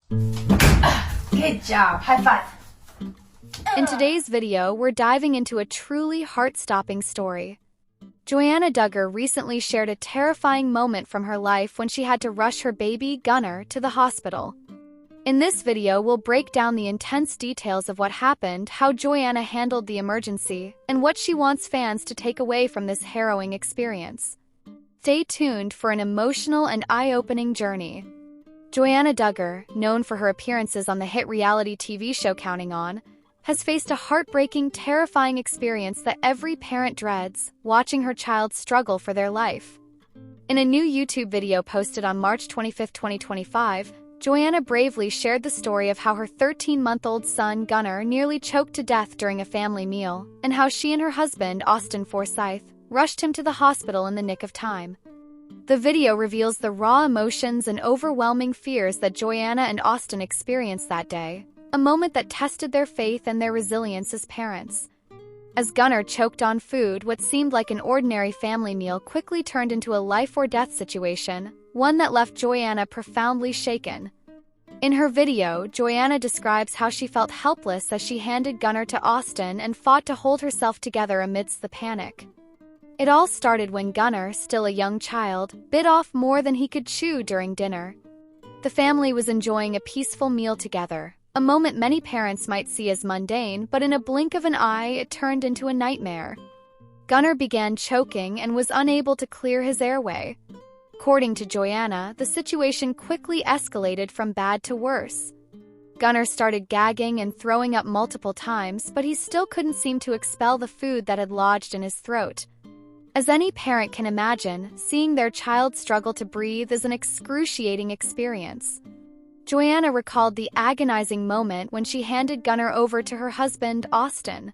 Good job. High five. In today's video, we're diving into a truly heart-stopping story. Joanna Duggar recently shared a terrifying moment from her life when she had to rush her baby, Gunnar, to the hospital. In this video, we'll break down the intense details of what happened, how Joanna handled the emergency, and what she wants fans to take away from this harrowing experience. Stay tuned for an emotional and eye-opening journey. Joanna Duggar, known for her appearances on the hit reality TV show Counting On, has faced a heartbreaking, terrifying experience that every parent dreads, watching her child struggle for their life. In a new YouTube video posted on March 25, 2025, Joanna bravely shared the story of how her 13-month-old son, Gunnar, nearly choked to death during a family meal, and how she and her husband, Austin Forsyth, rushed him to the hospital in the nick of time. The video reveals the raw emotions and overwhelming fears that Joanna and Austin experienced that day, a moment that tested their faith and their resilience as parents. As Gunnar choked on food, what seemed like an ordinary family meal quickly turned into a life-or-death situation, one that left Joanna profoundly shaken. In her video, Joanna describes how she felt helpless as she handed Gunnar to Austin and fought to hold herself together amidst the panic. It all started when Gunnar, still a young child, bit off more than he could chew during dinner. The family was enjoying a peaceful meal together, a moment many parents might see as mundane, but in a blink of an eye it turned into a nightmare. Gunnar began choking and was unable to clear his airway. According to Joanna, the situation quickly escalated from bad to worse. Gunnar started gagging and throwing up multiple times, but he still couldn't seem to expel the food that had lodged in his throat. As any parent can imagine, seeing their child struggle to breathe is an excruciating experience. Joanna recalled the agonizing moment when she handed Gunnar over to her husband, Austin.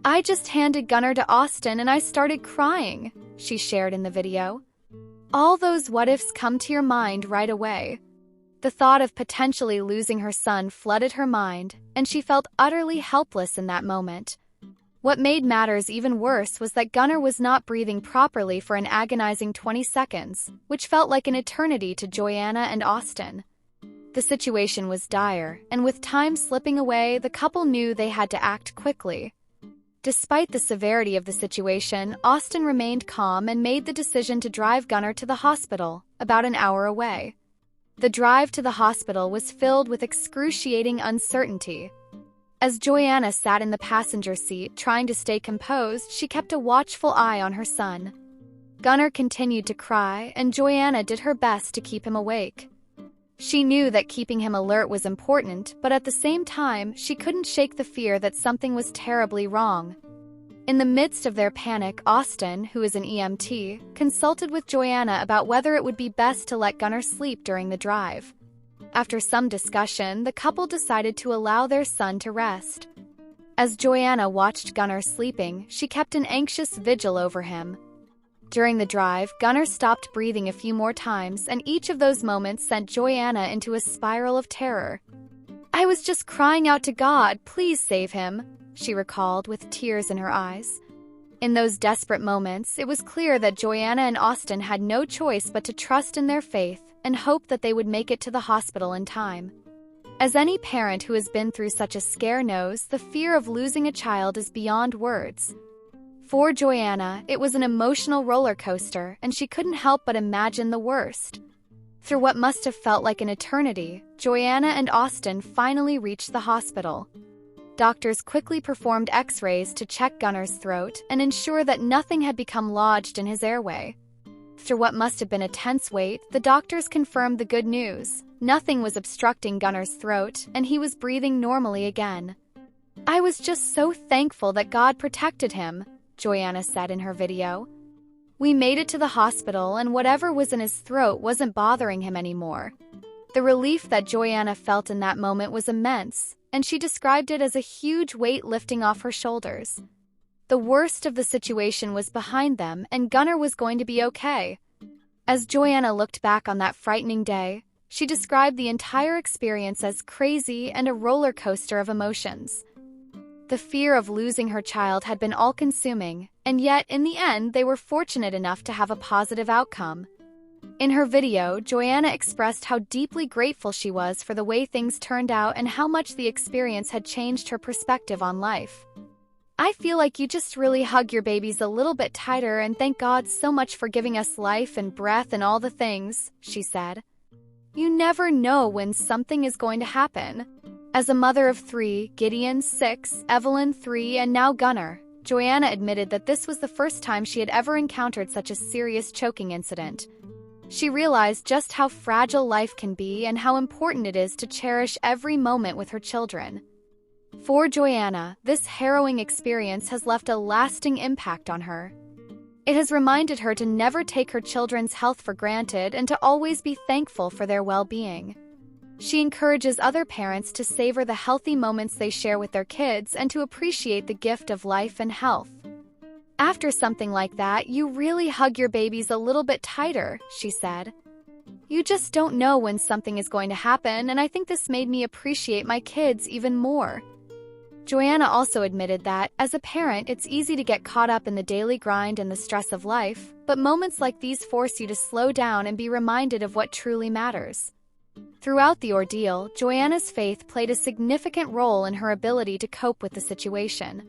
"I just handed Gunnar to Austin and I started crying," she shared in the video. All those what-ifs come to your mind right away. The thought of potentially losing her son flooded her mind, and she felt utterly helpless in that moment. What made matters even worse was that Gunnar was not breathing properly for an agonizing 20 seconds, which felt like an eternity to Joanna and Austin. The situation was dire, and with time slipping away, the couple knew they had to act quickly. Despite the severity of the situation, Austin remained calm and made the decision to drive Gunnar to the hospital, about an hour away. The drive to the hospital was filled with excruciating uncertainty. As Joanna sat in the passenger seat trying to stay composed, she kept a watchful eye on her son. Gunnar continued to cry, and Joanna did her best to keep him awake. She knew that keeping him alert was important, but at the same time, she couldn't shake the fear that something was terribly wrong. In the midst of their panic, Austin, who is an EMT, consulted with Joanna about whether it would be best to let Gunnar sleep during the drive. After some discussion, the couple decided to allow their son to rest. As Joanna watched Gunnar sleeping, she kept an anxious vigil over him. During the drive, Gunnar stopped breathing a few more times, and each of those moments sent Joanna into a spiral of terror. "I was just crying out to God, please save him," she recalled with tears in her eyes. In those desperate moments, it was clear that Joanna and Austin had no choice but to trust in their faith and hope that they would make it to the hospital in time. As any parent who has been through such a scare knows, the fear of losing a child is beyond words. For Joanna, it was an emotional roller coaster, and she couldn't help but imagine the worst. Through what must have felt like an eternity, Joanna and Austin finally reached the hospital. Doctors quickly performed X-rays to check Gunnar's throat and ensure that nothing had become lodged in his airway. Through what must have been a tense wait, the doctors confirmed the good news. Nothing was obstructing Gunnar's throat, and he was breathing normally again. "I was just so thankful that God protected him," Joanna said in her video. "We made it to the hospital, and whatever was in his throat wasn't bothering him anymore." The relief that Joanna felt in that moment was immense, and she described it as a huge weight lifting off her shoulders. The worst of the situation was behind them, and Gunnar was going to be okay. As Joanna looked back on that frightening day, she described the entire experience as crazy and a roller coaster of emotions. The fear of losing her child had been all-consuming, and yet, in the end, they were fortunate enough to have a positive outcome. In her video, Joanna expressed how deeply grateful she was for the way things turned out and how much the experience had changed her perspective on life. "I feel like you just really hug your babies a little bit tighter and thank God so much for giving us life and breath and all the things," she said. "You never know when something is going to happen." As a mother of 3, Gideon 6, Evelyn 3, and now Gunnar, Joanna admitted that this was the first time she had ever encountered such a serious choking incident. She realized just how fragile life can be and how important it is to cherish every moment with her children. For Joanna, this harrowing experience has left a lasting impact on her. It has reminded her to never take her children's health for granted and to always be thankful for their well-being. She encourages other parents to savor the healthy moments they share with their kids and to appreciate the gift of life and health. "After something like that, you really hug your babies a little bit tighter," she said. "You just don't know when something is going to happen, and I think this made me appreciate my kids even more." Joanna also admitted that, as a parent, it's easy to get caught up in the daily grind and the stress of life, but moments like these force you to slow down and be reminded of what truly matters. Throughout the ordeal, Joanna's faith played a significant role in her ability to cope with the situation.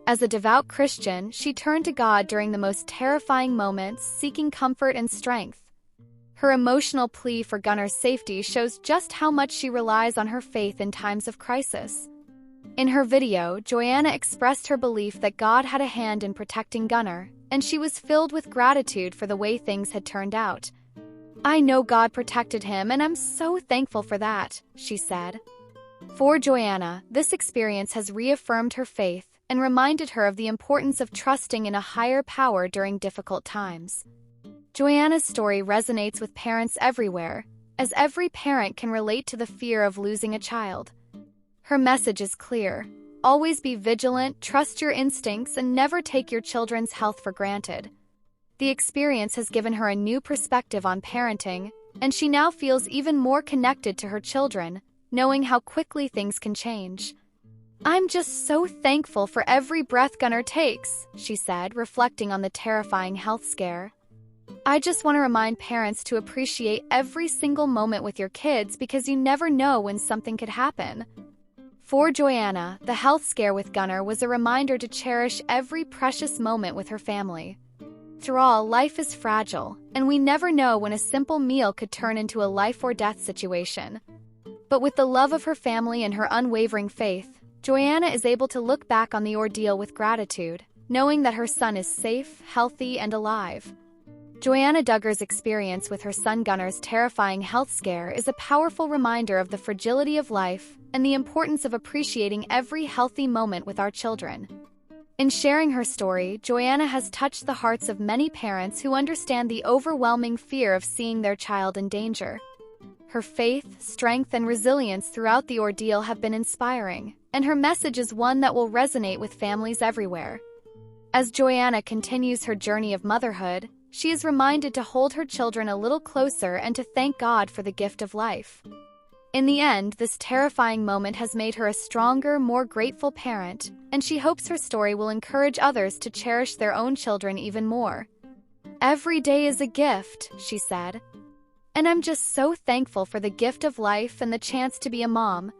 As a devout Christian, she turned to God during the most terrifying moments, seeking comfort and strength. Her emotional plea for Gunnar's safety shows just how much she relies on her faith in times of crisis. In her video, Joanna expressed her belief that God had a hand in protecting Gunnar, and she was filled with gratitude for the way things had turned out. "I know God protected him, and I'm so thankful for that," she said. For Joanna, this experience has reaffirmed her faith and reminded her of the importance of trusting in a higher power during difficult times. Joanna's story resonates with parents everywhere, as every parent can relate to the fear of losing a child. Her message is clear: always be vigilant, trust your instincts, and never take your children's health for granted. The experience has given her a new perspective on parenting, and she now feels even more connected to her children, knowing how quickly things can change. "I'm just so thankful for every breath Gunnar takes," she said, reflecting on the terrifying health scare. "I just want to remind parents to appreciate every single moment with your kids because you never know when something could happen." For Joanna, the health scare with Gunnar was a reminder to cherish every precious moment with her family. After all, life is fragile, and we never know when a simple meal could turn into a life-or-death situation. But with the love of her family and her unwavering faith, Joanna is able to look back on the ordeal with gratitude, knowing that her son is safe, healthy, and alive. Joanna Duggar's experience with her son Gunnar's terrifying health scare is a powerful reminder of the fragility of life and the importance of appreciating every healthy moment with our children. In sharing her story, Joanna has touched the hearts of many parents who understand the overwhelming fear of seeing their child in danger. Her faith, strength, and resilience throughout the ordeal have been inspiring, and her message is one that will resonate with families everywhere. As Joanna continues her journey of motherhood, she is reminded to hold her children a little closer and to thank God for the gift of life. In the end, this terrifying moment has made her a stronger, more grateful parent, and she hopes her story will encourage others to cherish their own children even more. "Every day is a gift," she said. "And I'm just so thankful for the gift of life and the chance to be a mom."